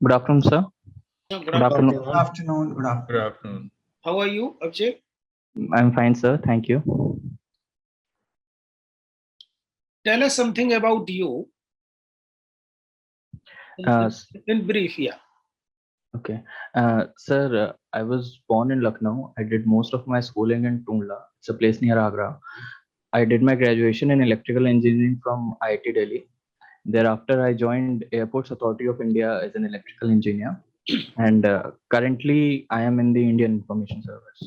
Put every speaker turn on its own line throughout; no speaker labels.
Good afternoon, sir.
Good
Good afternoon.
Good afternoon. Good
Good
afternoon.
afternoon. How are you, Abhishek?
I'm fine, sir. Thank you.
Tell us something about you
Uh,
in brief. Yeah.
okay. Sir, I was born in Lucknow. I did most of my schooling in Tundla. It's a place near Agra. I did my graduation in electrical engineering from IIT Delhi. Thereafter, I joined Airports Authority of India as an electrical engineer. And currently, I am in the Indian Information Service.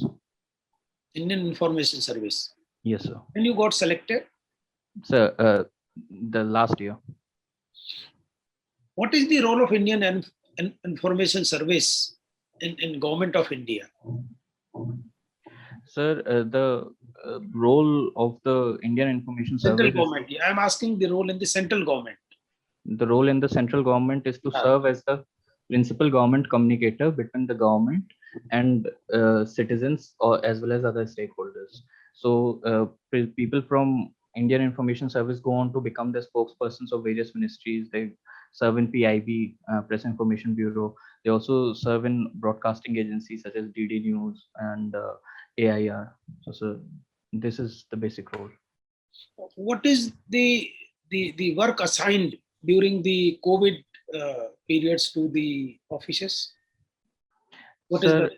Indian Information Service.
Yes, sir.
And you got selected?
Sir, the last year.
What is the role of Indian Information Service in Government of India?
Sir, the role of the Indian Information
Central
Service
government. I am asking the role in the central government.
the role in the central government is to serve as the principal government communicator between the government and citizens or as well as other stakeholders. So people from Indian Information Service go on to become the spokespersons of various ministries. They serve in PIB, Press Information Bureau. They also serve in broadcasting agencies such as DD News and AIR. So this is the basic role.
What is the work assigned during the COVID periods to the officers? What is
Sir,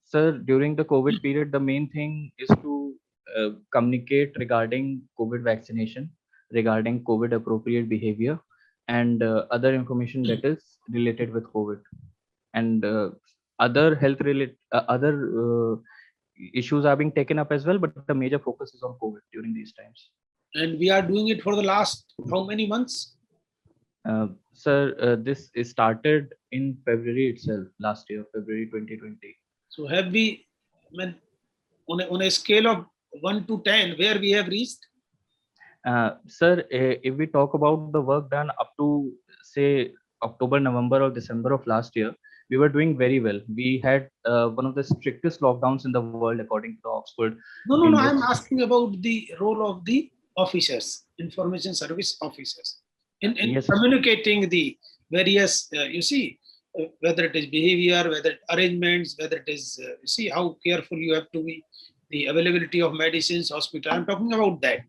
sir, during the COVID period, the main thing is to communicate regarding COVID vaccination, regarding COVID appropriate behavior, and other information that is related with COVID, and other health related other issues are being taken up as well. But the major focus is on COVID during these times.
And we are doing it for the last how many months?
Sir, this is started in February itself, last year, February 2020.
So have we, I mean, on a scale of 1 to 10, where we have reached?
Sir, if we talk about the work done up to say October, November, or December of last year, we were doing very well. We had one of the strictest lockdowns in the world, according to Oxford.
No. I'm asking about the role of the officers, information service officers, in
Yes.
communicating the various, whether it is behavior, whether arrangements, whether it is, you see how careful you have to be, the availability of medicines, hospital. I'm talking about that.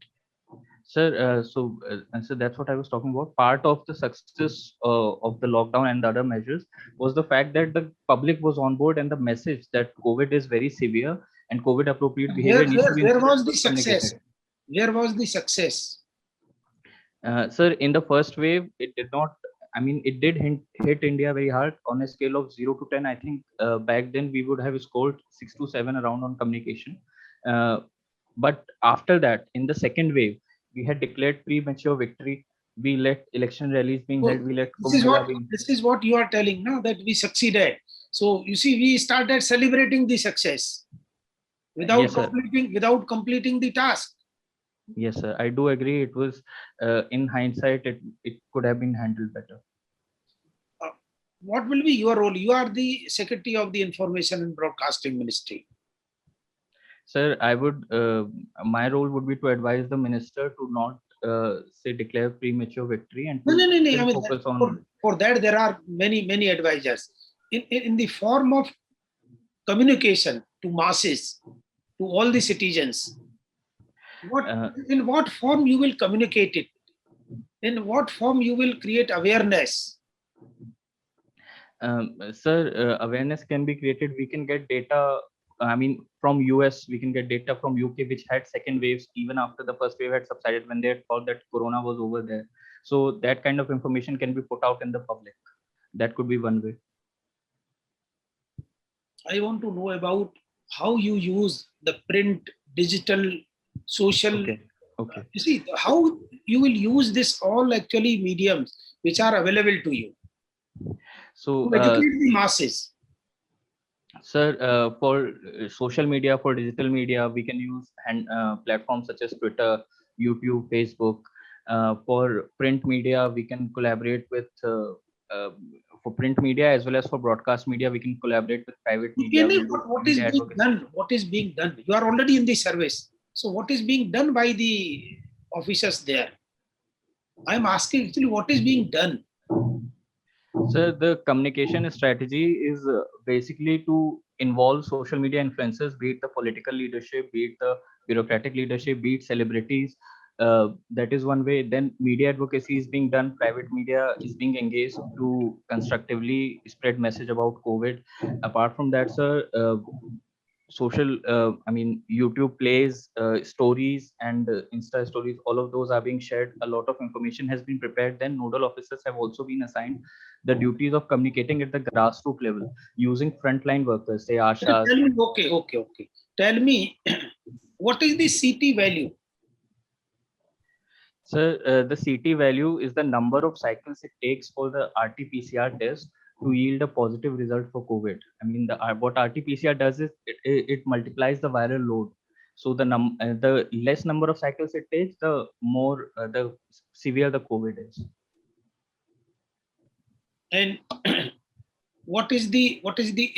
Sir, so that's what I was talking about. Part of the success of the lockdown and the other measures was the fact that the public was on board and the message that COVID is very severe and COVID appropriate behavior needs to be
Where was the
communicated.
success? Where was the success?
Sir, in the first wave, it did not. I mean, it did hit India very hard on a scale of 0 to 10. I think back then we would have scored 6 to 7 around on communication. But after that, in the second wave, we had declared premature victory. We let election rallies being held. We let
this is what you are telling now, that we succeeded. So you see, we started celebrating the success without
yes,
completing the task.
Yes, sir. I do agree. It was in hindsight, it could have been handled better.
What will be your role? You are the Secretary of the Information and Broadcasting Ministry.
Sir, I would, my role would be to advise the minister to not say declare premature victory and to focus on.
For that, there are many advisors in the form of communication to masses, to all the citizens. In what form you will communicate it? In what form you will create awareness?
Sir, awareness can be created. We can get data. I mean, from US, we can get data from UK, which had second waves even after the first wave had subsided, when they had thought that Corona was over there. So that kind of information can be put out in the public. That could be one way.
I want to know about how you use the print, digital, social.
Okay.
You see, how you will use this all actually mediums which are available to you.
So
to educate the masses.
Sir, for social media, for digital media, we can use platforms such as Twitter, YouTube, Facebook. For print media, we can collaborate with, for print media as well as for broadcast media, we can collaborate with private media.
What is being done? What is being done? You are already in the service. So what is being done by the officers there? I'm asking actually what is being done.
So the communication strategy is basically to involve social media influencers, be it the political leadership, be it the bureaucratic leadership, be it celebrities. That is one way. Then media advocacy is being done. Private media is being engaged to constructively spread message about COVID. Apart from that, sir, social I mean YouTube plays, stories and Insta stories, all of those are being shared. A lot of information has been prepared. Then nodal officers have also been assigned the duties of communicating at the grassroots level using frontline workers, say ashas.
Tell me, okay. Tell me, what is the CT value?
So the CT value is the number of cycles it takes for the RT-PCR test to yield a positive result for COVID. I mean, what RT-PCR does is it multiplies the viral load. So the less number of cycles it takes, the more the severe the COVID is.
And what is the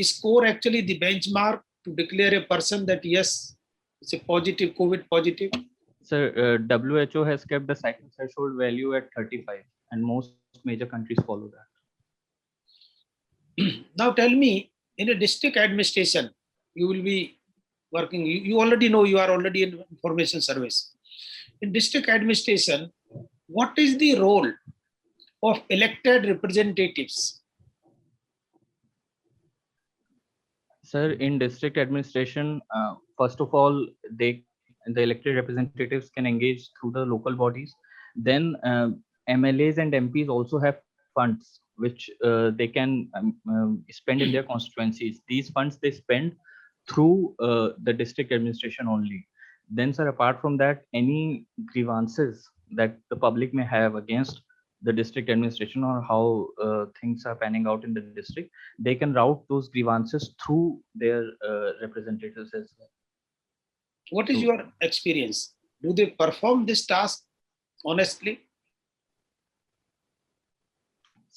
score, actually the benchmark to declare a person that yes, it's a positive, COVID positive?
So WHO has kept the cycle threshold value at 35, and most major countries follow that.
Now tell me, in a district administration, you will be working, you already know, you are already in information service. In district administration, what is the role of elected representatives?
Sir, in district administration, first of all, the elected representatives can engage through the local bodies. Then MLAs and MPs also have funds which they can spend in their constituencies. These funds they spend through the district administration only. Then, sir, apart from that, any grievances that the public may have against the district administration or how things are panning out in the district, they can route those grievances through their representatives as well.
What is
So,
your experience? Do they perform this task honestly?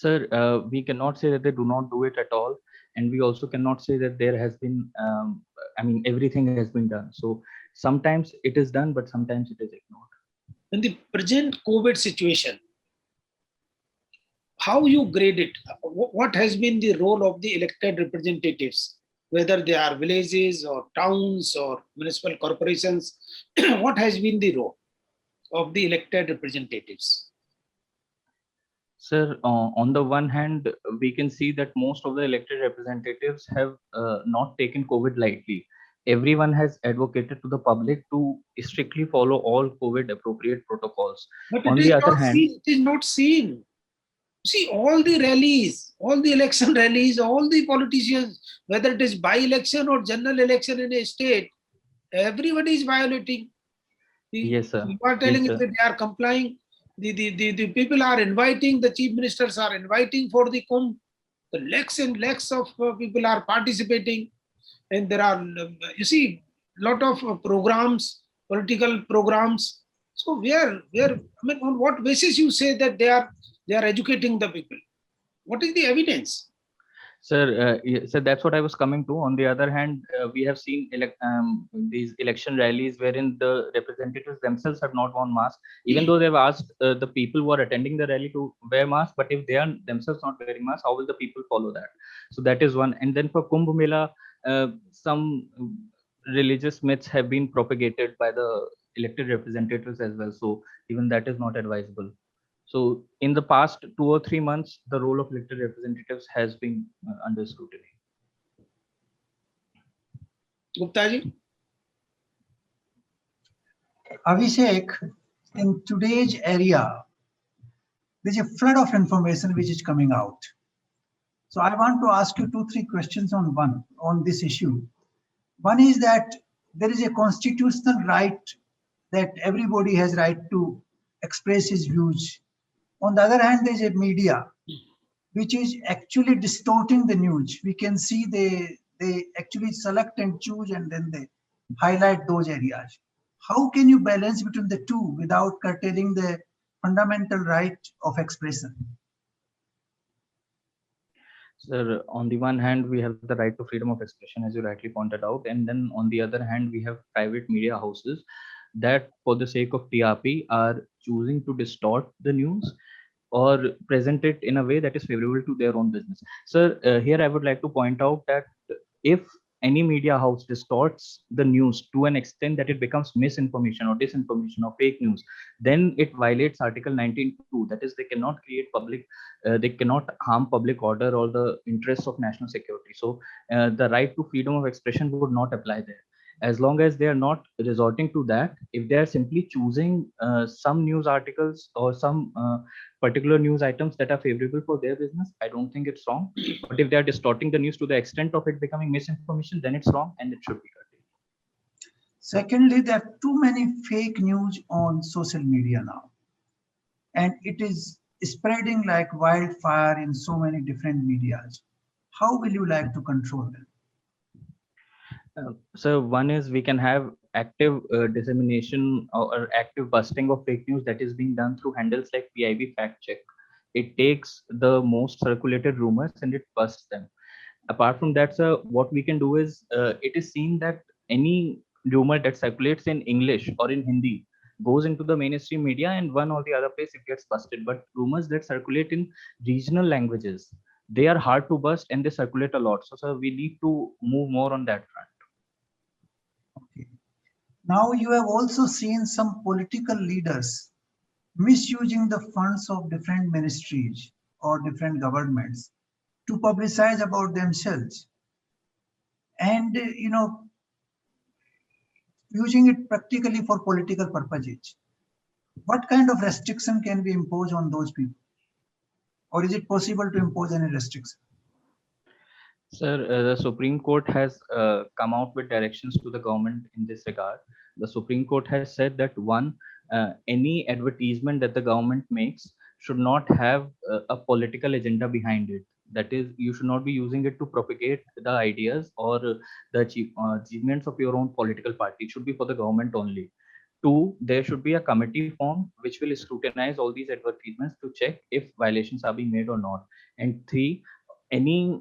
sir, we cannot say that they do not do it at all, and we also cannot say that there has been. I mean, everything has been done. So sometimes it is done, but sometimes it is ignored.
In the present COVID situation, how you grade it? What has been the role of the elected representatives, whether they are villages or towns or municipal corporations? What has been the role of the elected representatives?
Sir, on the one hand, we can see that most of the elected representatives have not taken COVID lightly. Everyone has advocated to the public to strictly follow all COVID appropriate protocols.
But
On the other hand,
it is not seen. See, all the rallies, all the election rallies, all the politicians, whether it is by-election or general election in a state, everybody is violating.
yes, sir.
You are telling
Yes,
us
sir.
that they are complying. The people are inviting, the chief ministers are inviting for the Kumbh. The lakhs and lakhs of people are participating. And there are, you see, lot of programs, political programs. So I mean, on what basis you say that they are educating the people? What is the evidence?
Sir, so that's what I was coming to. On the other hand, we have seen these election rallies wherein the representatives themselves have not worn masks, even though they've asked the people who are attending the rally to wear masks. But if they are themselves not wearing masks, how will the people follow that? So that is one. And then for Kumbh Mela, some religious myths have been propagated by the elected representatives as well. So even that is not advisable. So in the past 2 or 3 months, the role of elected representatives has been under scrutiny.
Gupta ji?
Abhishek, in today's area, there's a flood of information which is coming out. So I want to ask you 2-3 questions on this issue. One is that there is a constitutional right that everybody has right to express his views. On the other hand, there is a media which is actually distorting the news. We can see they actually select and choose and then they highlight those areas. How can you balance between the two without curtailing the fundamental right of expression?
Sir, on the one hand, we have the right to freedom of expression, as you rightly pointed out. And then on the other hand, we have private media houses that, for the sake of TRP, are choosing to distort the news or present it in a way that is favorable to their own business. So here I would like to point out that if any media house distorts the news to an extent that it becomes misinformation or disinformation or fake news, then it violates Article 19(2). That is, they cannot create they cannot harm public order or the interests of national security. So the right to freedom of expression would not apply there. As long as they are not resorting to that, if they are simply choosing some news articles or some particular news items that are favorable for their business, I don't think it's wrong. But if they are distorting the news to the extent of it becoming misinformation, then it's wrong and it should be curtailed.
Secondly, there are too many fake news on social media now, and it is spreading like wildfire in so many different medias. How will you like to control them?
So one is we can have active dissemination or active busting of fake news that is being done through handles like PIB Fact Check. It takes the most circulated rumors and it busts them. Apart from that, sir, what we can do is it is seen that any rumor that circulates in English or in Hindi goes into the mainstream media and one or the other place it gets busted. But rumors that circulate in regional languages, they are hard to bust and they circulate a lot. So, sir, we need to move more on that front.
Okay. Now you have also seen some political leaders misusing the funds of different ministries or different governments to publicize about themselves, and using it practically for political purposes. What kind of restriction can be imposed on those people, or is it possible to impose any restriction?
Sir, the Supreme Court has come out with directions to the government in this regard. The Supreme Court has said that one, any advertisement that the government makes should not have a political agenda behind it. That is, you should not be using it to propagate the ideas or the achievements of your own political party. It should be for the government only. Two, there should be a committee formed which will scrutinize all these advertisements to check if violations are being made or not. And three, any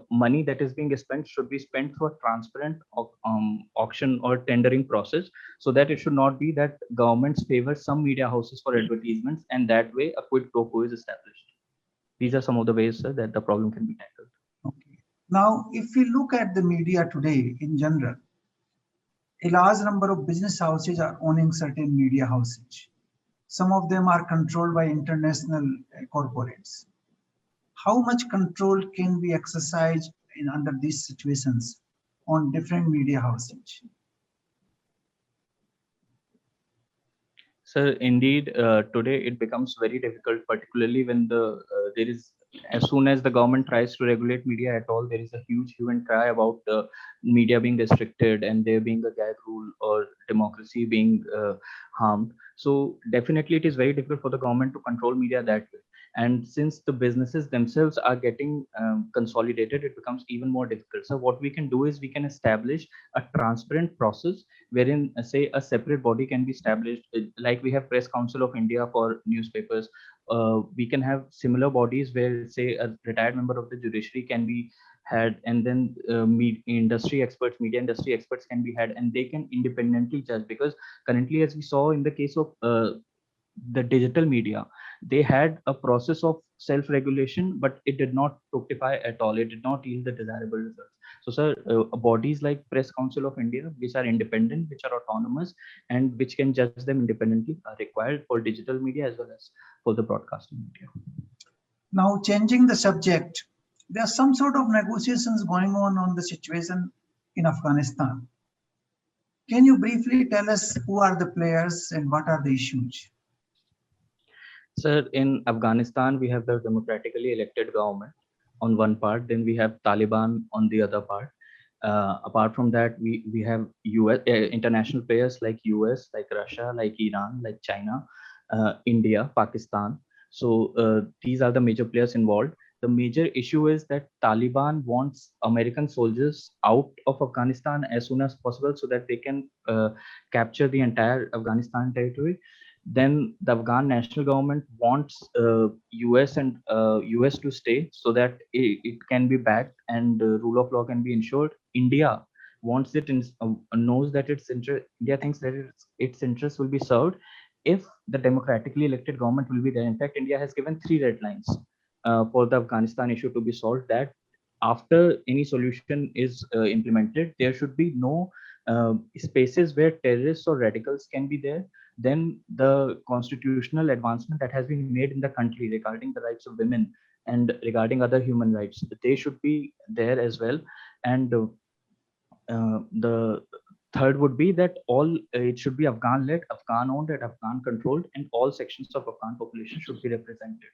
money that is being spent should be spent through a transparent auction or tendering process, so that it should not be that governments favor some media houses for advertisements and that way a quid pro quo is established. These are some of the ways, sir, that the problem can be tackled.
Okay. Now, if we look at the media today in general, a large number of business houses are owning certain media houses. Some of them are controlled by international corporates. How much control can be exercised under these situations on different media houses?
Sir, indeed, today it becomes very difficult, particularly when there is, as soon as the government tries to regulate media at all, there is a huge hue and cry about media being restricted and there being a gag rule or democracy being harmed. So definitely, it is very difficult for the government to control media that way. And since the businesses themselves are getting consolidated, it becomes even more difficult. So what we can do is we can establish a transparent process wherein say a separate body can be established, like we have Press Council of India for newspapers. We can have similar bodies where say a retired member of the judiciary can be had, and then industry experts, media industry experts can be had, and they can independently judge. Because currently, as we saw in the case of the digital media, they had a process of self-regulation, but it did not fructify at all. It did not yield the desirable results. So, sir, bodies like Press Council of India, which are independent, which are autonomous, and which can judge them independently, are required for digital media as well as for the broadcasting media.
Now, changing the subject, there are some sort of negotiations going on the situation in Afghanistan. Can you briefly tell us who are the players and what are the issues?
Sir, in Afghanistan, we have the democratically elected government on one part, then we have Taliban on the other part. Apart from that, we have US international players like US, like Russia, like Iran, like China, India, Pakistan. So these are the major players involved. The major issue is that Taliban wants American soldiers out of Afghanistan as soon as possible so that they can capture the entire Afghanistan territory. Then the Afghan national government wants US and US to stay so that it can be backed and rule of law can be ensured. India wants it in, knows that its interest. India thinks that its interest will be served if the democratically elected government will be there. In fact, India has given 3 red lines for the Afghanistan issue to be solved, that after any solution is implemented, there should be no spaces where terrorists or radicals can be there. Then the constitutional advancement that has been made in the country regarding the rights of women and regarding other human rights, they should be there as well. And the third would be that all it should be Afghan led, Afghan owned, and Afghan controlled, and all sections of Afghan population should be represented.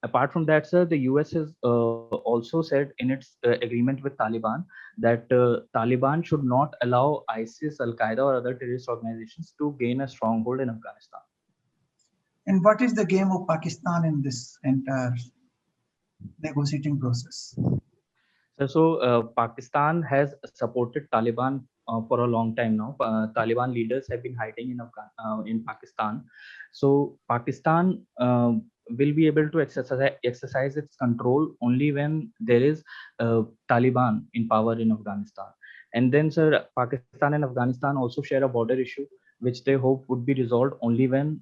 Apart from that, sir, the US has also said in its agreement with Taliban that Taliban should not allow ISIS, Al Qaeda, or other terrorist organizations to gain a stronghold in Afghanistan.
And what is the game of Pakistan in this entire negotiating process?
So Pakistan has supported Taliban for a long time now. Taliban leaders have been hiding in Pakistan. So Pakistan will be able to exercise its control only when there is Taliban in power in Afghanistan. And then, sir, Pakistan and Afghanistan also share a border issue, which they hope would be resolved only when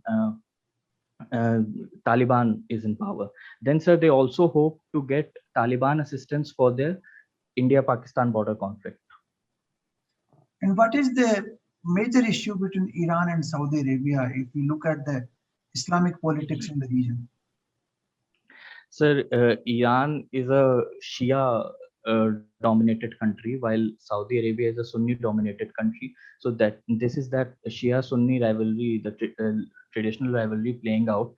Taliban is in power. Then, sir, they also hope to get Taliban assistance for their India-Pakistan border conflict.
And what is the major issue between Iran and Saudi Arabia if we look at the Islamic politics in the region?
Sir, Iran is a Shia dominated country, while Saudi Arabia is a Sunni dominated country. So that this is that Shia Sunni rivalry, the traditional rivalry playing out.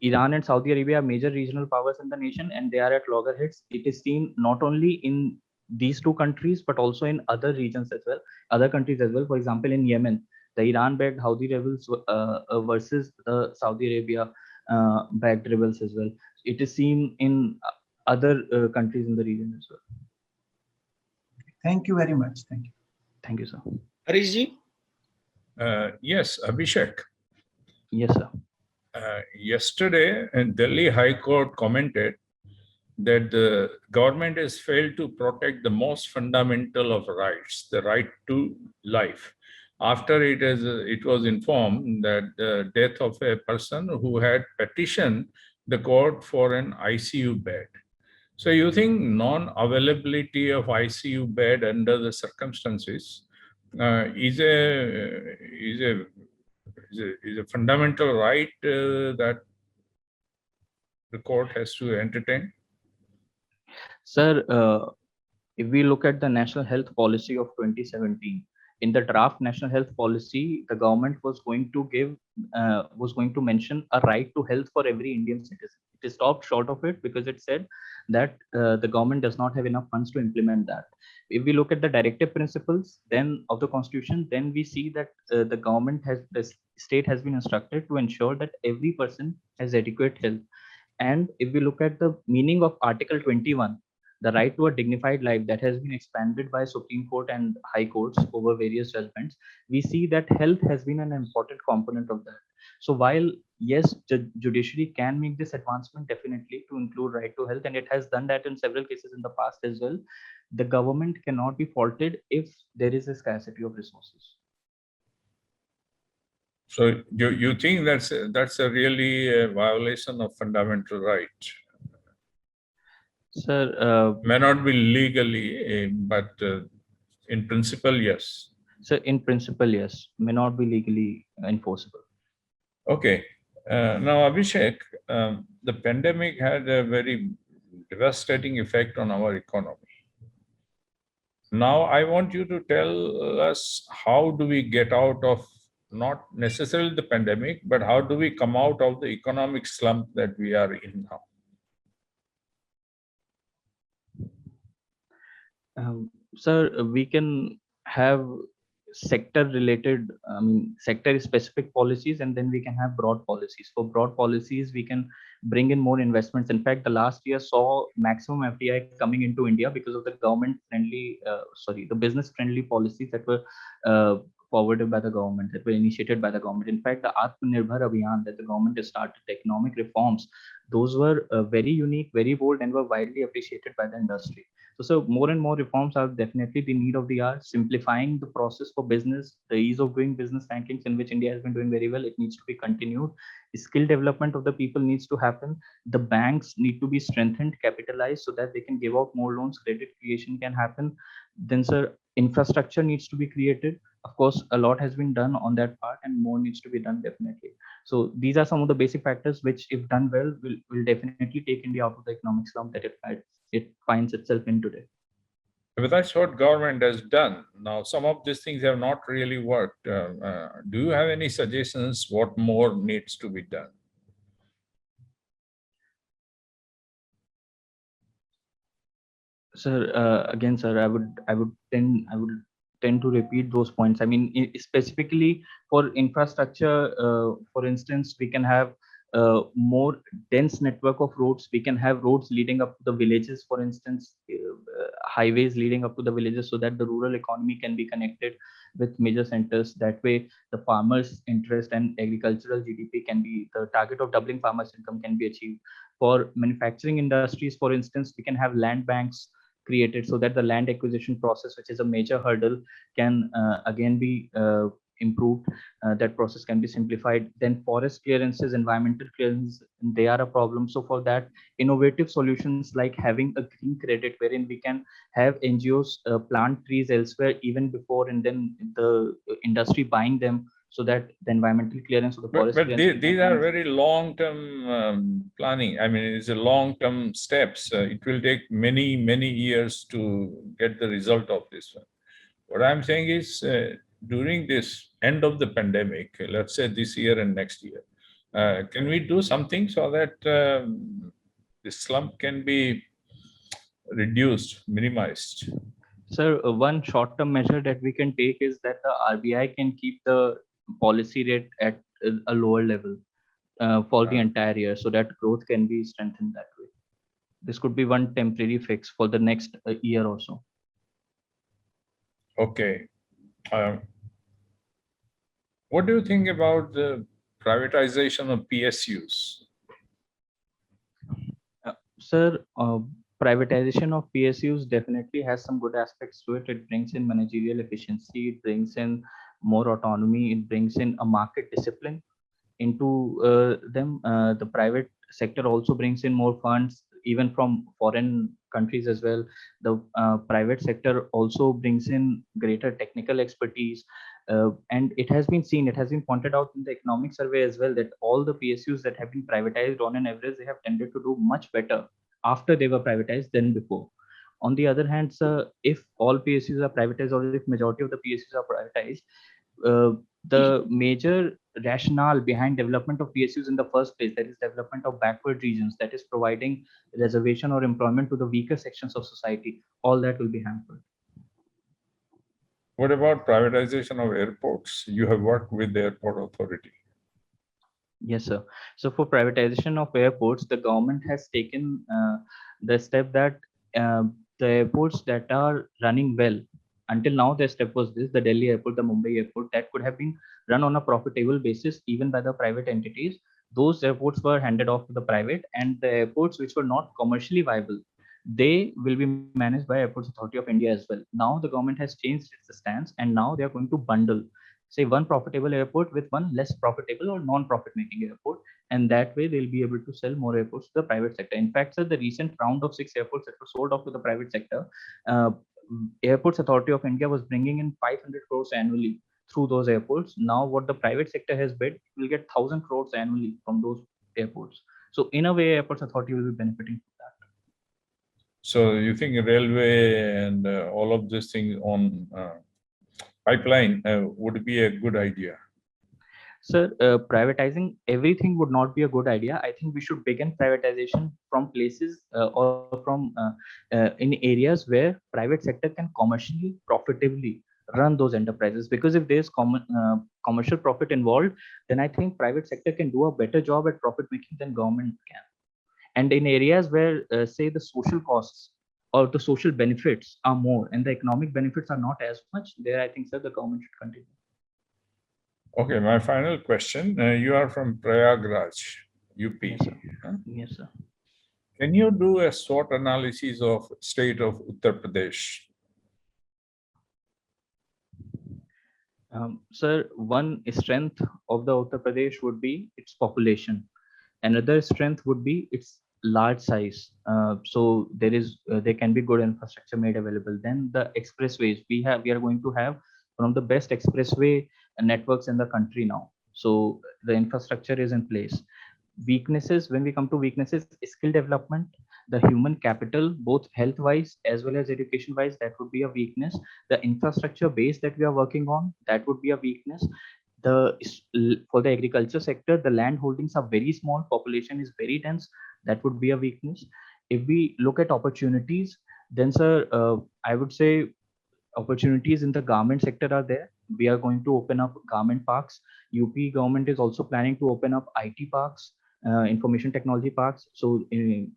Iran and Saudi Arabia are major regional powers in the nation, and they are at loggerheads. It is seen not only in these two countries, but also in other regions as well, other countries as well. For example, in Yemen, the Iran-backed Houthi rebels versus the Saudi Arabia backed rebels as well. It is seen in other countries in the region as well.
Thank you very much. Thank you.
Thank you, sir.
Harish ji?
Yes, Abhishek.
Yes, sir.
Yesterday, Delhi High Court commented that the government has failed to protect the most fundamental of rights, the right to life, after it was informed that the death of a person who had petitioned the court for an ICU bed. So you think non-availability of ICU bed under the circumstances is a fundamental right that the court has to entertain?
Sir, if we look at the National Health Policy of 2017, in the draft National Health Policy, the government was going to mention a right to health for every Indian citizen. It stopped short of it because it said that the government does not have enough funds to implement that. If we look at the directive principles then of the Constitution, then we see that the state has been instructed to ensure that every person has adequate health. And if we look at the meaning of Article 21, the right to a dignified life, that has been expanded by Supreme Court and High Courts over various judgments, we see that health has been an important component of that. So while yes, the judiciary can make this advancement definitely to include right to health, and it has done that in several cases in the past as well, the government cannot be faulted if there is a scarcity of resources.
So you think that's a really a violation of fundamental right?
Sir,
may not be legally, but in principle, yes.
So in principle, yes, may not be legally enforceable.
Okay. Now, Abhishek, the pandemic had a very devastating effect on our economy. Now, I want you to tell us, how do we get out of not necessarily the pandemic, but how do we come out of the economic slump that we are in now?
Sir, we can have sector-related, sector-specific policies, and then we can have broad policies. For broad policies, we can bring in more investments. In fact, the last year saw maximum FDI coming into India because of the the business-friendly policies that were forwarded by the government, that were initiated by the government. In fact, the Atmanirbhar Abhiyan that the government has started, economic reforms those were very unique, very bold, and were widely appreciated by the industry. So more and more reforms are definitely the need of the hour. Simplifying the process for business, the ease of doing business rankings, in which India has been doing very well, it needs to be continued. Skill development of the people needs to happen. The banks need to be strengthened, capitalized, so that they can give out more loans. Credit creation can happen. Then, sir, infrastructure needs to be created. Of course, a lot has been done on that part, and more needs to be done definitely. So these are some of the basic factors which, if done well, will definitely take India out of the economic slump that it finds itself in today.
But that's what government has done. Now, some of these things have not really worked. Do you have any suggestions what more needs to be done?
Sir, again, sir, I would tend to repeat those points. I mean, specifically for infrastructure, for instance, we can have more dense network of roads. We can have roads leading up to the villages, for instance, highways leading up to the villages, so that the rural economy can be connected with major centers. That way, the farmers' interest and agricultural GDP can be, the target of doubling farmers' income can be achieved. For manufacturing industries, for instance, we can have land banks created, so that the land acquisition process, which is a major hurdle, can again be improved. That process can be simplified. Then forest clearances, environmental clearances, they are a problem. So for that, innovative solutions like having a green credit, wherein we can have NGOs plant trees elsewhere even before, and then the industry buying them, so that the environmental clearance of the forest
But
clearance
these are very long-term planning. I mean, it's a long-term steps. It will take many, many years to get the result of this one. What I'm saying is, during this end of the pandemic, let's say this year and next year, can we do something so that the slump can be reduced, minimized?
Sir, one short-term measure that we can take is that the RBI can keep the policy rate at a lower level for the entire year, so that growth can be strengthened that way. This could be one temporary fix for the next year or so.
Okay. What do you think about the privatization of PSUs?
Sir, privatization of PSUs definitely has some good aspects to it. It brings in managerial efficiency, it brings in more autonomy, it brings in a market discipline into them. The private sector also brings in more funds, even from foreign countries as well. The private sector also brings in greater technical expertise. And it has been seen, it has been pointed out in the economic survey as well, that all the PSUs that have been privatized, on an average, they have tended to do much better after they were privatized than before. On the other hand, sir, if all PSUs are privatized, or if majority of the PSUs are privatized, the major rationale behind development of PSUs in the first place, that is development of backward regions, that is providing reservation or employment to the weaker sections of society, all that will be hampered.
What about privatization of airports? You have worked with the airport authority.
Yes, sir. So for privatization of airports, the government has taken the step that the airports that are running well, until now the step was this: the Delhi airport, the Mumbai airport, that could have been run on a profitable basis even by the private entities. Those airports were handed off to the private, and the airports which were not commercially viable, they will be managed by Airports Authority of India as well. Now the government has changed its stance, and now they are going to bundle, say, one profitable airport with one less profitable or non-profit making airport, and that way they'll be able to sell more airports to the private sector. In fact, sir, the recent round of 6 airports that were sold off to the private sector, uh, Airports Authority of India was bringing in 500 crores annually through those airports. Now what the private sector has bid will get 1,000 crores annually from those airports. So in a way, Airports Authority will be benefiting from that.
So you think railway and all of these things on pipeline would be a good idea?
Sir, privatizing everything would not be a good idea. I think we should begin privatization from places or from in areas where private sector can commercially profitably run those enterprises. Because if there's commercial profit involved, then I think private sector can do a better job at profit making than government can. And in areas where, say, the social costs or the social benefits are more and the economic benefits are not as much, there I think, sir, the government should continue.
Okay, my final question. You are from Prayagraj. UP.
Yes, sir.
Huh?
Yes, sir.
Can you do a SWOT analysis of state of Uttar Pradesh?
Sir, one strength of the Uttar Pradesh would be its population. Another strength would be its large size. So there can be good infrastructure made available. Then the expressways we are going to have one of the best expressway networks in the country now. So the infrastructure is in place. Weaknesses, when we come to weaknesses, skill development, the human capital, both health wise as well as education wise, that would be a weakness. The infrastructure base that we are working on, that would be a weakness. For the agriculture sector, the land holdings are very small, population is very dense, that would be a weakness. If we look at opportunities, then sir, I would say opportunities in the garment sector are there. We are going to open up garment parks. UP government is also planning to open up IT parks, information technology parks. So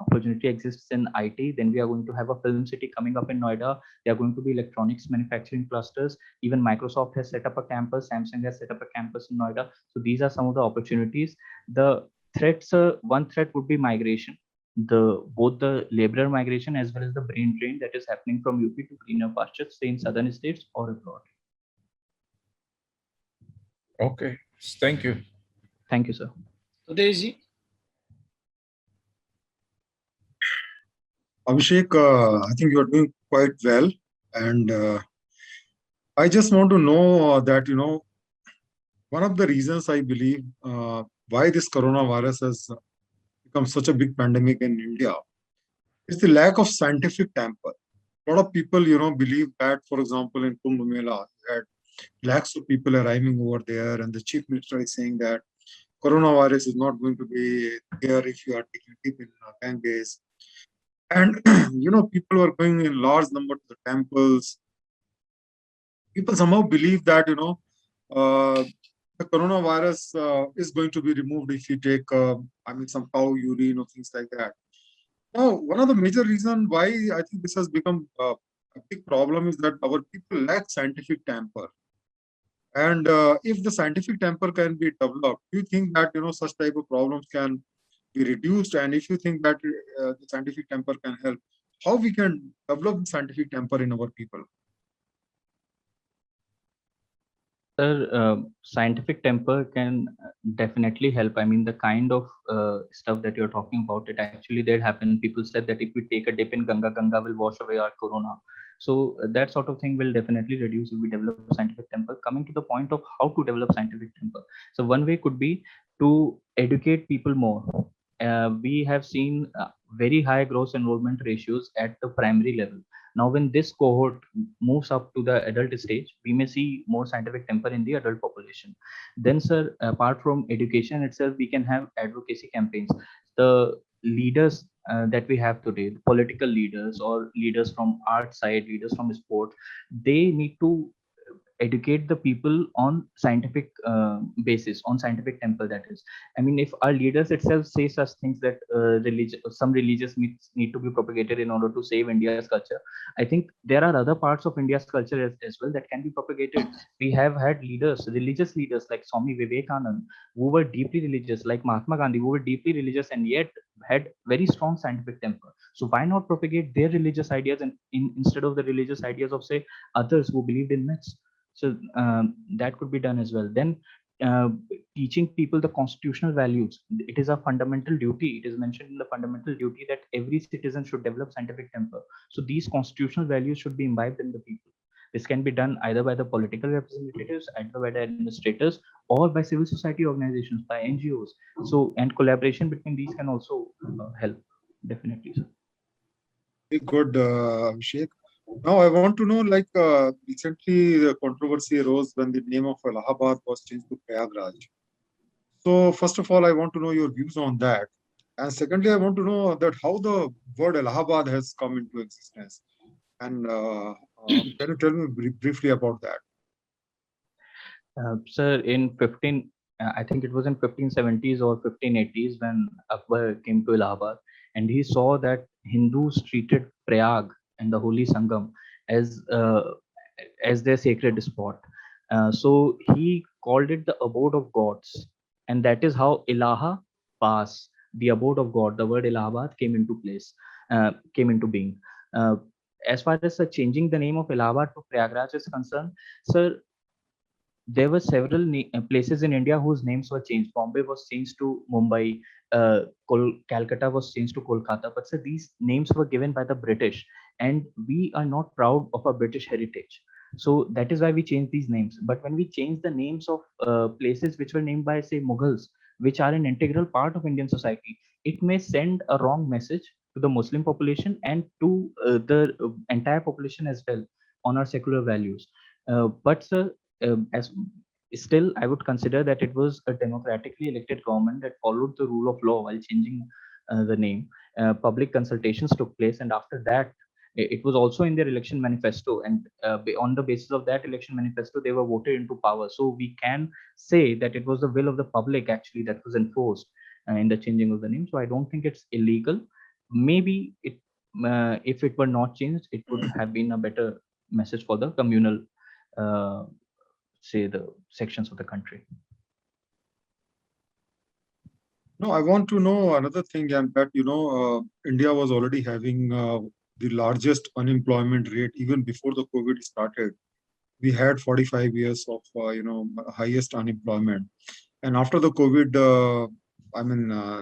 opportunity exists in IT. Then we are going to have a film city coming up in Noida. There are going to be electronics manufacturing clusters. Even Microsoft has set up a campus. Samsung has set up a campus in Noida. So these are some of the opportunities. The threats, one threat would be migration, both the laborer migration as well as the brain drain that is happening from UP to greener pastures, say in southern states or abroad.
Okay, thank you.
Thank you, sir.
Udayji.
Abhishek, I think you are doing quite well, and I just want to know that one of the reasons I believe why this coronavirus has become such a big pandemic in India is the lack of scientific temper. A lot of people, believe that, for example, in Kumbh Mela, that lakhs of people arriving over there, and the chief minister is saying that coronavirus is not going to be there if you are taking dip in Ganges. And people were going in large number to the temples. People somehow believe that the coronavirus is going to be removed if you take some cow urine or things like that. Now, one of the major reasons why I think this has become a big problem is that our people lack scientific temper. And if the scientific temper can be developed, do you think that such type of problems can be reduced? And if you think that the scientific temper can help, how we can develop the scientific temper in our people?
Sir, scientific temper can definitely help. I mean, the kind of stuff that you're talking about, it actually did happen. People said that if we take a dip in Ganga, Ganga will wash away our corona. So that sort of thing will definitely reduce if we develop scientific temper. Coming to the point of how to develop scientific temper. So one way could be to educate people more. We have seen very high gross enrollment ratios at the primary level. Now, when this cohort moves up to the adult stage, we may see more scientific temper in the adult population. Then, sir, apart from education itself, we can have advocacy campaigns. The leaders that we have today, the political leaders or leaders from art side, leaders from sport, they need to educate the people on scientific basis, on scientific temper, that is. I mean, if our leaders itself say such things that some religious myths need to be propagated in order to save India's culture, I think there are other parts of India's culture as well that can be propagated. We have had leaders, religious leaders like Swami Vivekanand, who were deeply religious, like Mahatma Gandhi, who were deeply religious and yet had very strong scientific temper. So why not propagate their religious ideas instead of the religious ideas of, say, others who believed in myths? So that could be done as well. Then uh, teaching people the constitutional values, it is a fundamental duty. It is mentioned in the fundamental duty that every citizen should develop scientific temper. So these constitutional values should be imbibed in the people. This can be done either by the political representatives, either by the administrators, or by civil society organizations, by NGOs. So, and collaboration between these can also help. Definitely, sir.
Very good, Abhishek. Now, I want to know, recently the controversy arose when the name of Allahabad was changed to Prayagraj. So, first of all, I want to know your views on that. And secondly, I want to know that how the word Allahabad has come into existence. And can you tell me briefly about that?
Sir, in I think it was in 1570s or 1580s when Akbar came to Allahabad, and he saw that Hindus treated Prayag and the holy Sangam as their sacred spot. So he called it the abode of gods, and that is how Ilaha pass, the abode of God, the word Allahabad came into place, came into being. As far as changing the name of Allahabad to Prayagraj is concerned, sir, there were several places in India whose names were changed. Bombay was changed to Mumbai, Calcutta was changed to Kolkata. But sir, these names were given by the British, and we are not proud of our British heritage. So that is why we changed these names. But when we change the names of places which were named by, say, Mughals, which are an integral part of Indian society, it may send a wrong message to the Muslim population and to the entire population as well on our secular values. But sir, as still, I would consider that it was a democratically elected government that followed the rule of law while changing the name. Public consultations took place, and after that, it was also in their election manifesto. And on the basis of that election manifesto, they were voted into power. So we can say that it was the will of the public actually that was enforced in the changing of the name. So I don't think it's illegal. Maybe it, if it were not changed, it would have been a better message for the communal. Say the sections of the country.
No, I want to know another thing, and that India was already having the largest unemployment rate even before the COVID started. We had 45 years of highest unemployment, and after the COVID,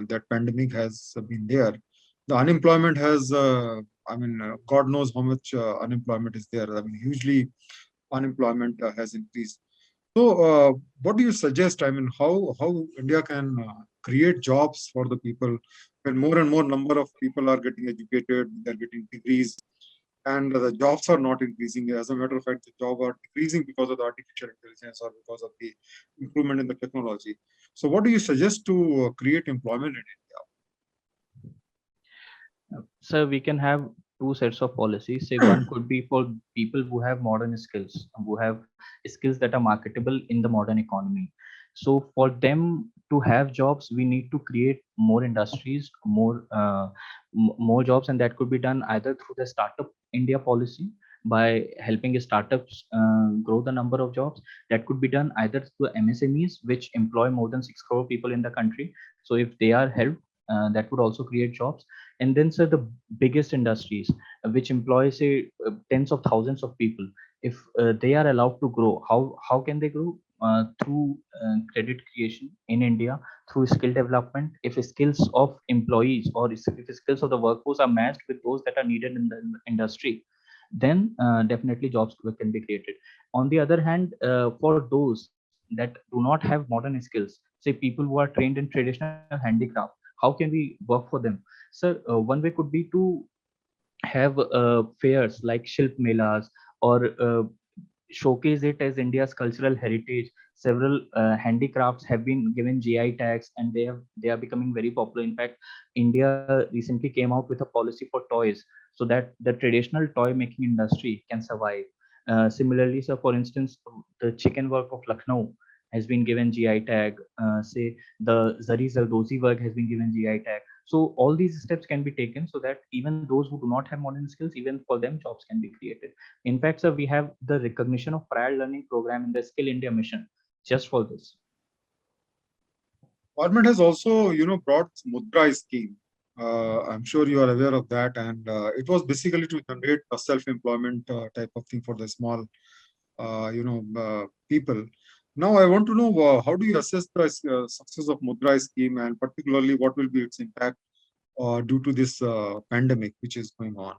that pandemic has been there. The unemployment has, God knows how much unemployment is there. I mean, hugely unemployment has increased. So, what do you suggest? I mean, how India can create jobs for the people when more and more number of people are getting educated, they're getting degrees, and the jobs are not increasing. As a matter of fact, the jobs are decreasing because of the artificial intelligence or because of the improvement in the technology. So, what do you suggest to create employment in India?
So we can have two sets of policies. Say one could be for people who have modern skills, who have skills that are marketable in the modern economy. So for them to have jobs, we need to create more industries, more jobs, and that could be done either through the Startup India policy by helping startups grow the number of jobs. That could be done either through MSMEs, which employ more than 6 crore people in the country. So if they are helped, that would also create jobs. And then sir, the biggest industries which employ say tens of thousands of people, if they are allowed to grow, how can they grow? Through credit creation in India, through skill development. If skills of employees or if skills of the workforce are matched with those that are needed in the industry, then definitely jobs can be created. On the other hand, for those that do not have modern skills, say people who are trained in traditional handicraft, how can we work for them? Sir, one way could be to have fairs like Shilp Melas, or showcase it as India's cultural heritage. Several handicrafts have been given GI tags, and they are becoming very popular. In fact, India recently came out with a policy for toys so that the traditional toy making industry can survive. Similarly, so for instance, the chicken work of Lucknow has been given GI tag. Say the Zari Zardozi work has been given GI tag. So all these steps can be taken so that even those who do not have modern skills, even for them, jobs can be created. In fact, sir, we have the recognition of prior learning program in the Skill India mission just for this.
Government has also, brought Mudra scheme. I'm sure you are aware of that, and it was basically to generate a self-employment type of thing for the small, people. Now, I want to know how do you assess the success of Mudra scheme, and particularly what will be its impact due to this pandemic which is going on?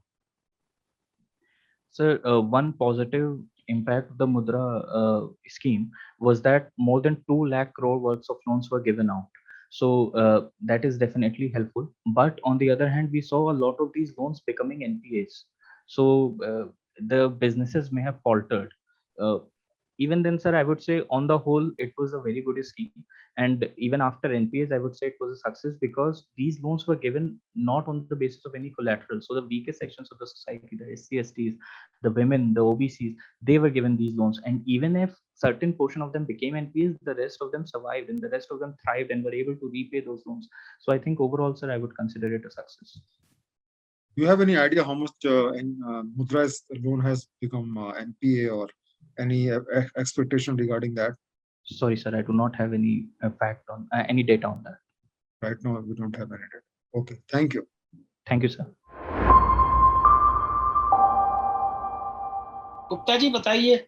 So one positive impact of the Mudra scheme was that more than 2 lakh crore worth of loans were given out. So that is definitely helpful. But on the other hand, we saw a lot of these loans becoming NPAs. So the businesses may have faltered. Uh, Even then, sir, I would say on the whole, it was a very good scheme. And even after NPAs, I would say it was a success because these loans were given not on the basis of any collateral. So the weakest sections of the society, the SC, STs, the women, the OBCs, they were given these loans. And even if certain portion of them became NPAs, the rest of them survived and the rest of them thrived and were able to repay those loans. So I think overall, sir, I would consider it a success.
Do you have any idea how much Mudra's loan has become NPA, or any expectation regarding that?
Sorry, sir, I do not have any fact on any data on that.
Right now, we don't have any data. Okay, thank you.
Thank you, sir.
Gupta ji बताइए.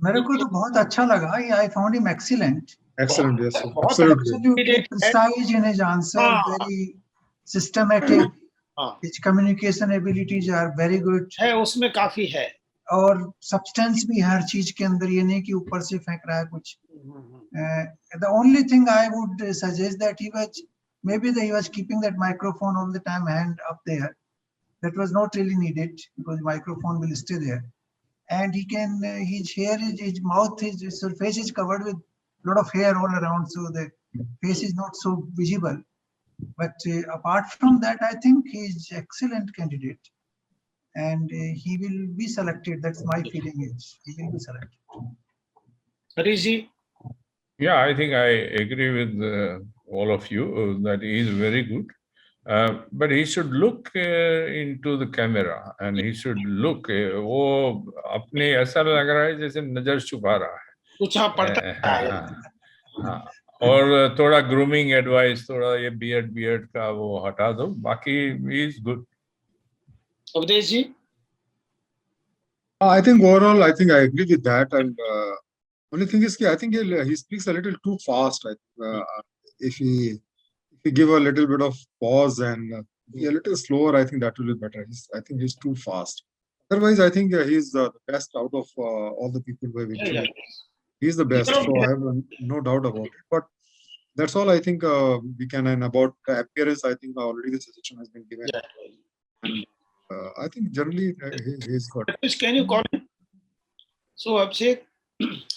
मेरे को तो बहुत अच्छा लगा. I found him excellent.
Excellent, yes, sir.
बहुत
Absolutely.
Absolutely precise in his answer,
हाँ.
very systematic.
हाँ,
His communication abilities are very good.
है, उसमें काफी है.
और substance भी हर चीज के अंदर, ये नहीं कि ऊपर से फेंक रहा है कुछ. The only thing I would suggest that he was keeping that microphone all the time hand up there. That was not really needed because microphone will stay there. And he can, his hair, his mouth, his face is covered with a lot of hair all around, so the face is not so visible. But apart from that, I think he is excellent candidate, and he will be selected. That's my feeling is he will be selected.
Harish ji.
Yeah, I think I agree with all of you that he is very good. But he should look into the camera and he should look. वो अपने ऐसा लग रहा है जैसे नजर छुपा रहा है.
कुछ हाँ पड़ता है.
हाँ. और थोड़ा ग्रूमिंग एडवाइस, थोड़ा ये बियर्ड का वो हटा दो. बाकी he is good.
Awadhesh ji.
I think overall, I think I agree with that. And only thing is, I think he speaks a little too fast. If he give a little bit of pause and be a little slower, I think that will be better. I think he's too fast. Otherwise, I think he's the best out of all the people who have interviewed. He's the best, so I have no doubt about it. But that's all I think we can. And about appearance, I think already the suggestion has been given. And, I think generally he's good.
Can you call him? So Abhishek,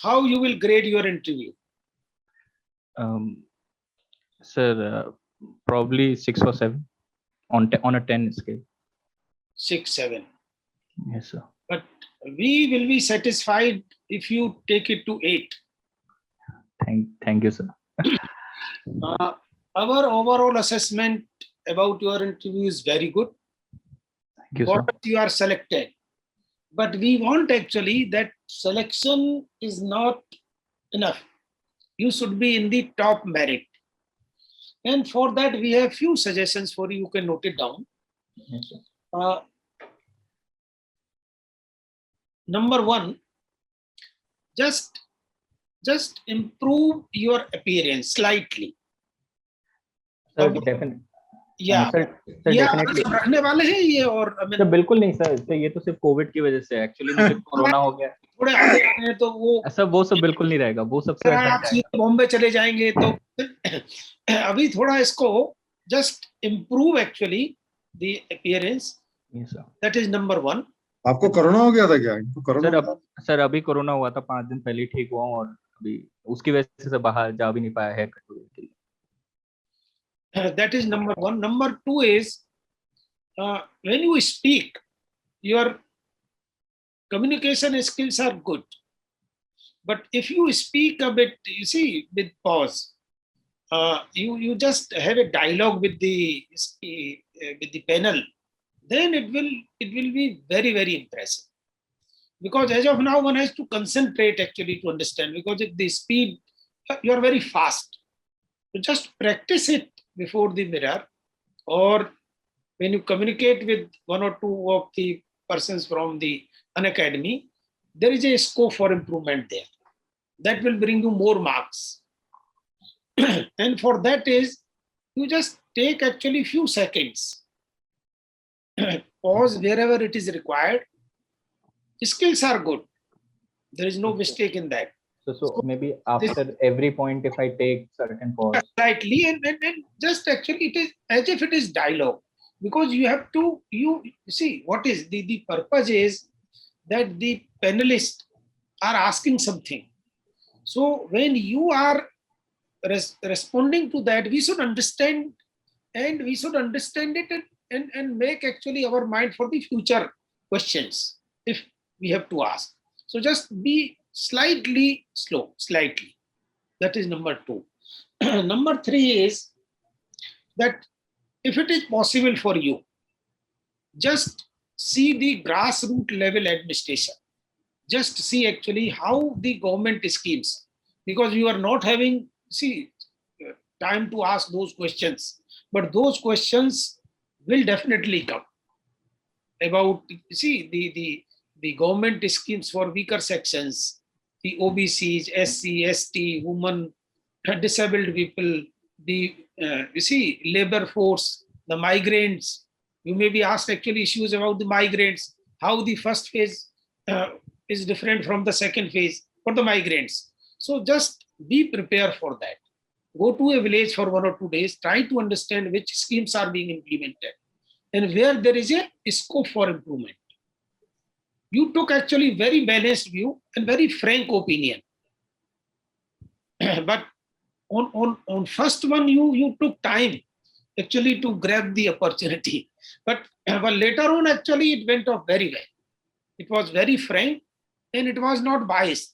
how you will grade your interview?
Sir, probably 6 or 7 on a 10 scale.
6, 7.
Yes, sir.
But we will be satisfied if you take it to 8.
Thank you, sir.
Our overall assessment about your interview is very good.
Thank you, sir.
You are selected. But we want actually that selection is not enough. You should be in the top merit. And for that, we have few suggestions for you. You can note it down.
Yes, sir.
Number 1, just improve your appearance slightly.
Sir, definitely.
Yeah.
Sir, definitely.
रखने वाले हैं ये और
sir बिल्कुल नहीं sir, तो ये तो सिर्फ कोविड की वजह से एक्चुअली मुझे कोरोना हो गया.
थोड़े आगे हैं तो वो
सब बिल्कुल नहीं रहेगा, वो सबसे
आप बॉम्बे चले जाएंगे तो अभी थोड़ा इसको just improve actually the appearance.
Yes, sir.
That is number 1.
आपको कोरोना हो गया था क्या?
सर अभी कोरोना हुआ था, 5 दिन पहले ठीक हुआ हूँ और अभी उसकी वजह से बाहर जा भी नहीं पाया है.
That is number 1. Number 2 is when you speak, your communication skills are good. But if you speak a bit, you see, with pause, you just have a dialogue with the panel, then it will be very, very impressive. Because as of now, one has to concentrate actually to understand, because if the speed, you are very fast. So just practice it before the mirror, or when you communicate with 1 or 2 of the persons from the Unacademy, there is a scope for improvement there. That will bring you more marks. And for that is, you just take actually few seconds, pause wherever it is required. Skills are good. There is no mistake in that.
So maybe after every point, if I take certain pause.
Slightly, and just actually it is as if it is dialogue. Because you have to, you see, what is the purpose is that the panelists are asking something. So when you are responding to that, we should understand, and we should understand it and make actually our mind for the future questions if we have to ask. So just be slightly slow, slightly. That is number 2. Number 3 is that if it is possible for you, just see the grassroots level administration. Just see actually how the government schemes, because you are not having, see, time to ask those questions. But those questions will definitely come about, see, the government schemes for weaker sections, the OBCs, SC, ST, women, disabled people, the labor force, the migrants. You may be asked actually issues about the migrants, how the first phase is different from the second phase for the migrants. So just be prepared for that. Go to a village for 1 or 2 days, try to understand which schemes are being implemented and where there is a scope for improvement. You took actually very balanced view and very frank opinion. But on first one, you took time actually to grab the opportunity. But later on, actually, it went off very well. It was very frank and it was not biased,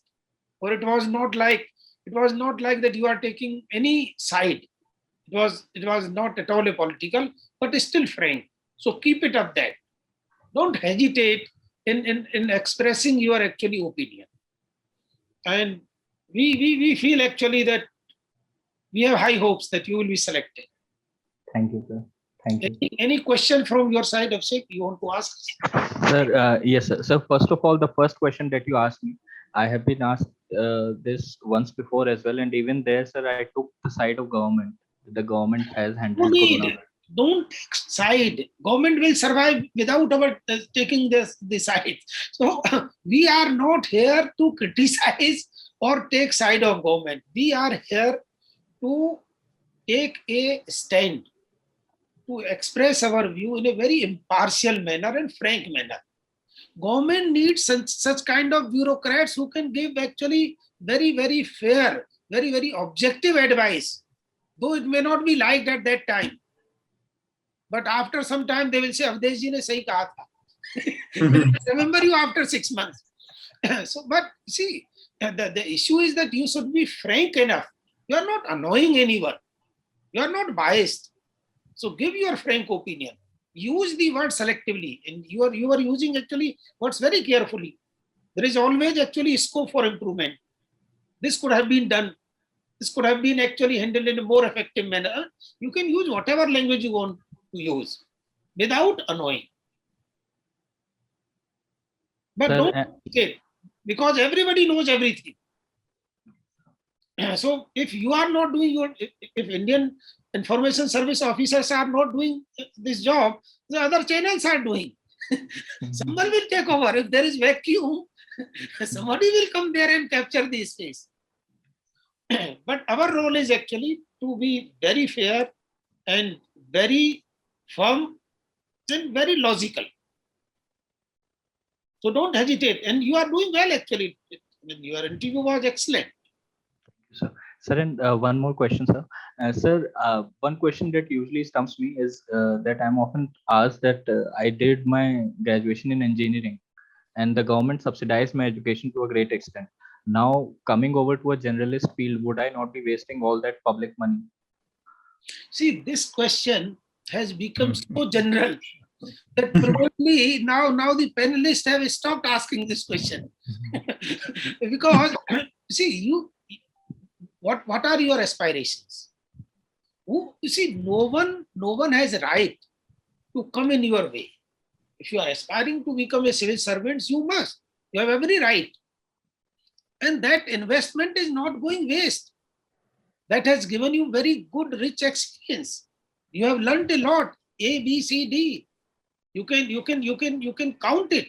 or it was not like that you are taking any side. It was not at all a political, but still frank. So keep it up that. Don't hesitate in expressing your actually opinion. And we feel actually that we have high hopes that you will be selected.
Thank you, sir. Thank you.
Any question from your side, Abhishek, you want to ask?
Sir, yes, sir. So first of all, the first question that you asked me, I have been asked this once before as well. And even there, sir, I took the side of government. The government has
No
handled
need.
corona.
Don't take side. Government will survive without our taking the side. So we are not here to criticize or take side of government. We are here to take a stand, to express our view in a very impartial manner and frank manner. Government needs such kind of bureaucrats who can give actually very, very fair, very, very objective advice, though it may not be liked at that time. But after some time, they will say, Avdesh ji ne sahi kaha tha. Remember you after 6 months. So, but see, the issue is that you should be frank enough. You are not annoying anyone. You are not biased. So give your frank opinion. Use the word selectively, and you are using actually words very carefully. There is always actually scope for improvement. This could have been done. This could have been actually handled in a more effective manner. You can use whatever language you want to use without annoying. But
Sir,
don't hesitate, because everybody knows everything. So if you are not doing if Indian information service officers are not doing this job, the other channels are doing. Someone will take over. If there is vacuum, somebody will come there and capture the space. But our role is actually to be very fair and very firm and very logical. So don't hesitate. And you are doing well actually. Your interview was excellent.
Sir, and one more question, sir. Sir, one question that usually stumps me is that I'm often asked that I did my graduation in engineering and the government subsidized my education to a great extent. Now, coming over to a generalist field, would I not be wasting all that public money?
See, this question has become so general that probably now the panelists have stopped asking this question. Because see, what are your aspirations? You see, no one has a right to come in your way. If you are aspiring to become a civil servant, you must. You have every right. And that investment is not going waste. That has given you very good, rich experience. You have learned a lot. A, B, C, D. You can count it.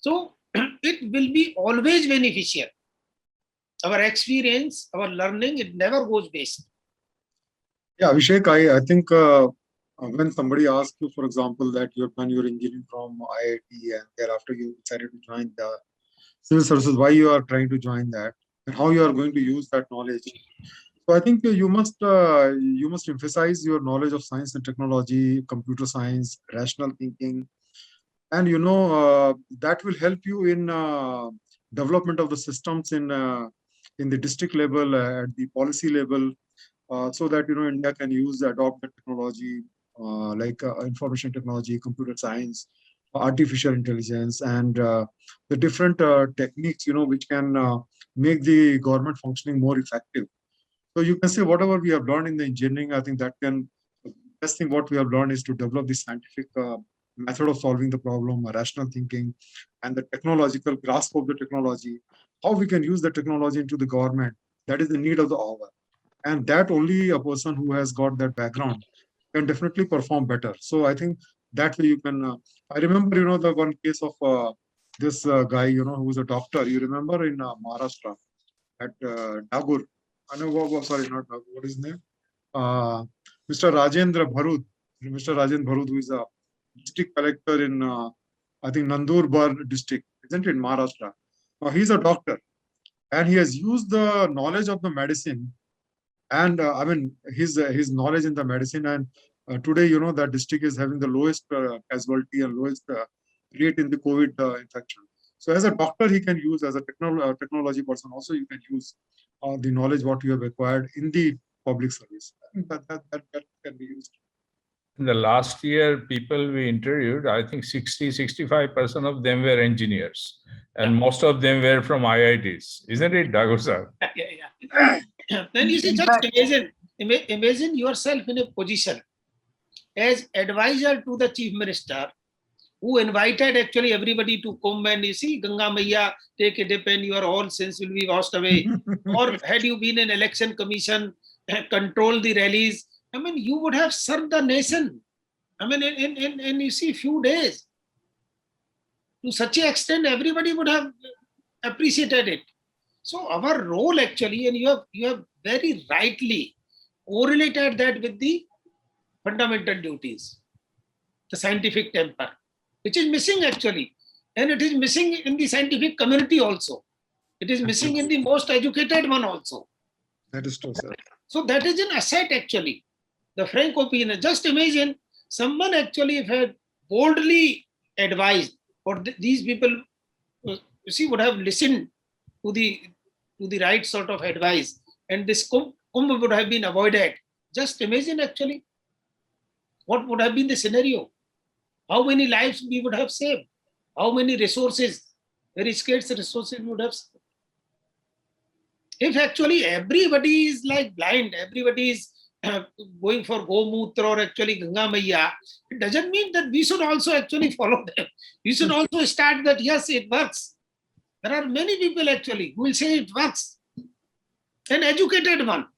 So it will be always beneficial. Our experience, our learning, it never goes waste.
Yeah, Abhishek, I think when somebody asks you, for example, that you have done your engineering from IIT and thereafter you decided to join the civil services, why you are trying to join that and how you are going to use that knowledge. So I think you must emphasize your knowledge of science and technology, computer science, rational thinking, and that will help you in development of the systems in the district level, at the policy level, so that India can adopt the technology like information technology, computer science, artificial intelligence, and the different techniques which can make the government functioning more effective. So you can say whatever we have learned in the engineering, I think that can, best thing what we have learned is to develop the scientific method of solving the problem, rational thinking, and the technological grasp of the technology, how we can use the technology into the government. That is the need of the hour. And that only a person who has got that background can definitely perform better. So I think that way you can, I remember, the one case of this guy, who was a doctor, you remember in Maharashtra at Dagur. I know, sorry, not Dagur, what is his name? Mr. Rajendra Bharut. Mr. Rajendra Bharut, who is a district collector in, I think, Nandurbar district, isn't it, in Maharashtra? He's a doctor and he has used the knowledge of the medicine and I mean, his knowledge in the medicine. And today, that district is having the lowest casualty and lowest rate in the COVID infection. So as a doctor, he can use, as a technology person also, you can use the knowledge what you have acquired in the public service. I think that can be used.
In the last year, people we interviewed, I think 65% of them were engineers. And most of them were from IITs. Isn't it, Dagur sir?
Yeah. Then you see, just imagine yourself in a position as advisor to the chief minister, who invited actually everybody to come and you see Ganga Maiya, take a dip and your all sins will be washed away. Or had you been an election commission, control the rallies, I mean, you would have served the nation. I mean, in you see, few days. To such an extent, everybody would have appreciated it. So our role actually, and you have very rightly correlated that with the fundamental duties, the scientific temper, which is missing actually. And it is missing in the scientific community also. It is missing in the most educated one also.
That is true, sir.
So that is an asset actually. The frank opinion. Just imagine someone actually if had boldly advised, or these people, you see, would have listened to the right sort of advice, and this Kumbh would have been avoided. Just imagine actually what would have been the scenario. How many lives we would have saved. How many resources, very scarce resources would have saved. If actually everybody is like blind, everybody is going for Gomutra or actually Ganga Maiya, it doesn't mean that we should also actually follow them. We should also start that, yes, it works. There are many people actually who will say it works. An educated one.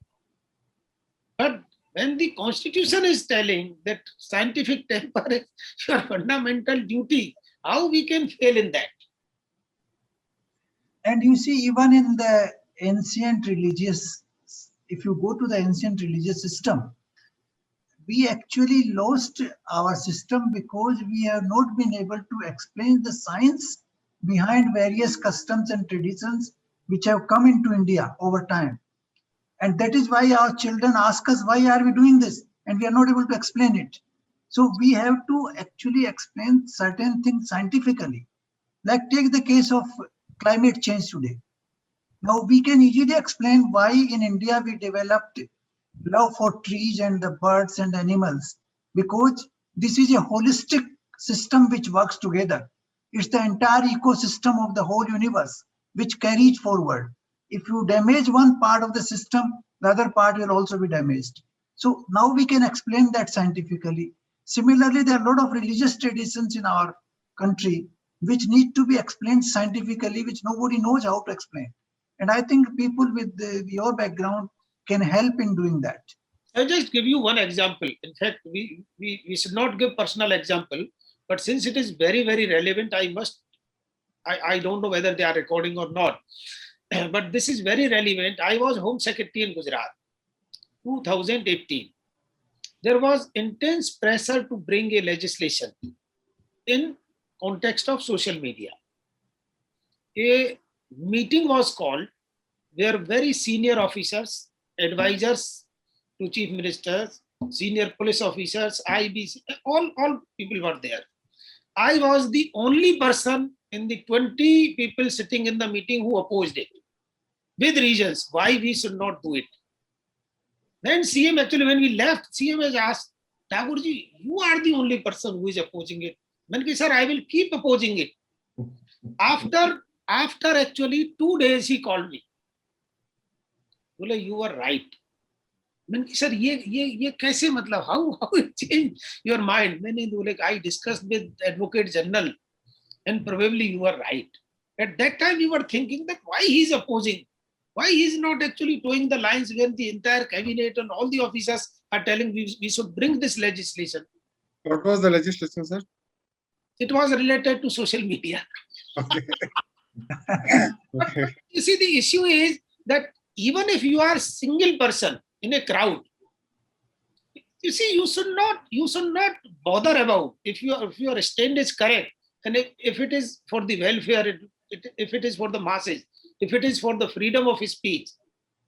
But when the constitution is telling that scientific temper is your fundamental duty, how we can fail in that?
And you see, even in the ancient religious, if you go to the ancient religious system, we actually lost our system because we have not been able to explain the science behind various customs and traditions which have come into India over time. And that is why our children ask us, why are we doing this? And we are not able to explain it. So we have to actually explain certain things scientifically. Like take the case of climate change today. Now we can easily explain why in India we developed love for trees and the birds and animals, because this is a holistic system which works together. It's the entire ecosystem of the whole universe which carries forward. If you damage one part of the system, the other part will also be damaged. So now we can explain that scientifically. Similarly, there are a lot of religious traditions in our country which need to be explained scientifically, which nobody knows how to explain. And I think people with your background can help in doing that.
I'll just give you one example. In fact, we should not give personal example, but since it is very, very relevant, I don't know whether they are recording or not, but this is very relevant. I was Home Secretary in Gujarat, 2018. There was intense pressure to bring a legislation in context of social media. A meeting was called where very senior officers, advisors to chief ministers, senior police officers, IBC, all people were there. I was the only person in the 20 people sitting in the meeting who opposed it, with reasons why we should not do it. Then CM actually, when we left, CM has asked, Tagorji, you are the only person who is opposing it. Sir, I will keep opposing it. After actually 2 days, he called me. You were right. मैंने कहा sir ये कैसे मतलब how it changed your mind? मैंने बोले I discussed with Advocate General and probably you are right. At that time we were thinking that why he is opposing, why he is not actually towing the lines when the entire cabinet and all the officers are telling we should bring this legislation.
What was the legislation, sir?
It was related to social media.
Okay.
But
Okay.
you see, the issue is that even if you are a single person in a crowd, you see, you should not bother about if your stand is correct, and if it is for the welfare, if it is for the masses, if it is for the freedom of speech,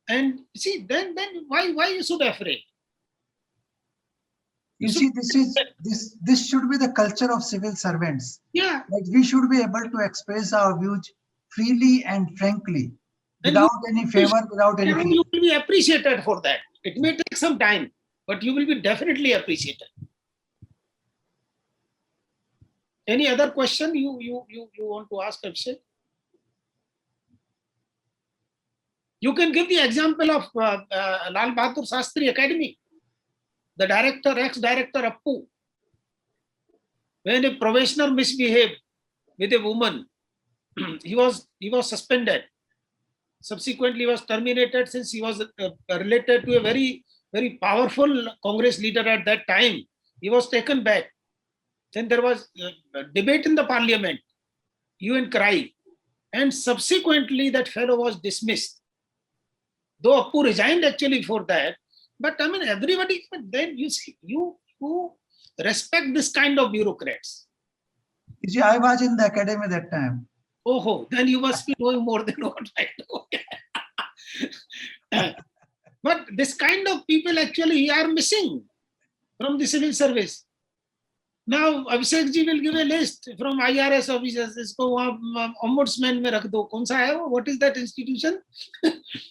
and see, then why you should afraid?
You see, this should be the culture of civil servants.
Yeah.
Like we should be able to express our views freely and frankly,
And
without any favor, without
you
anything.
will be appreciated for that. It may take some time, but you will be definitely appreciated. Any other question you want to ask, Abhishek? You can give the example of Lal Bahadur Shastri Academy. The director, ex-director Appu, when a probationer misbehaved with a woman, he was suspended. Subsequently, he was terminated since he was related to a very, very powerful Congress leader at that time. He was taken back. Then there was a debate in the parliament, hue and cry. And subsequently, that fellow was dismissed. Though Appu resigned actually for that, but I mean, everybody, then you see, you respect this kind of bureaucrats.
You see, I was in the academy that time.
Oh, then you must be knowing more than what I know. But this kind of people actually are missing from the civil service. Now, Abhishek ji will give a list from IRS officers. इसको वहाँ ombudsman में रख दो. कौन सा है वो? What is that institution?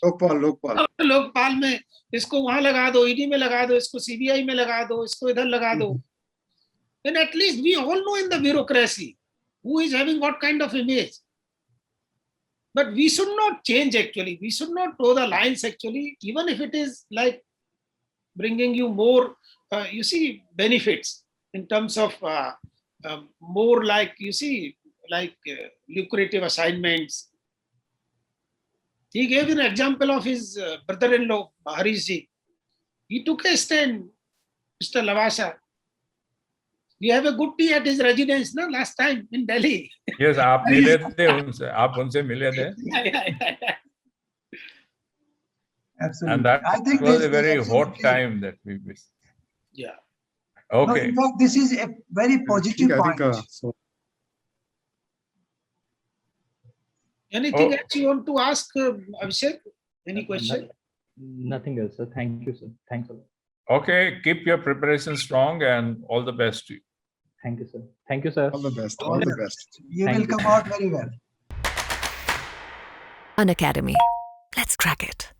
Lokpal.
Lokpal में इसको वहां लगा दो, ईडी में लगा दो, इसको सीबीआई में लगा दो, इसको इधर लगा दो. Then at least we all know in the bureaucracy who is having what kind of image. But we should not change actually. We should not draw the lines actually, even if it is like bringing you more, you see, benefits in terms of more like, you see, like lucrative assignments. He gave an example of his brother-in-law, Harish ji. He took a stand, Mr. Lavasha. We have a good tea at his residence, no, last time in Delhi.
Yes, आप मिले थे उनसे, आप उनसे मिले थे.
Absolutely.
And that
I think
was
this
a very
is
hot
absolutely-
time that we missed.
Yeah.
No,
Okay.
in fact, this is a very positive point.
So
Anything
Oh.
else you want to ask, Abhishek? Any question?
Nothing else, sir. Thank you, sir. Thanks a lot.
Okay, keep your preparation strong and all the best to you.
Thank you, sir. Thank you, sir.
all the best. All the best.
You
Thank
will
you.
come out very well.
An academy. Let's crack it.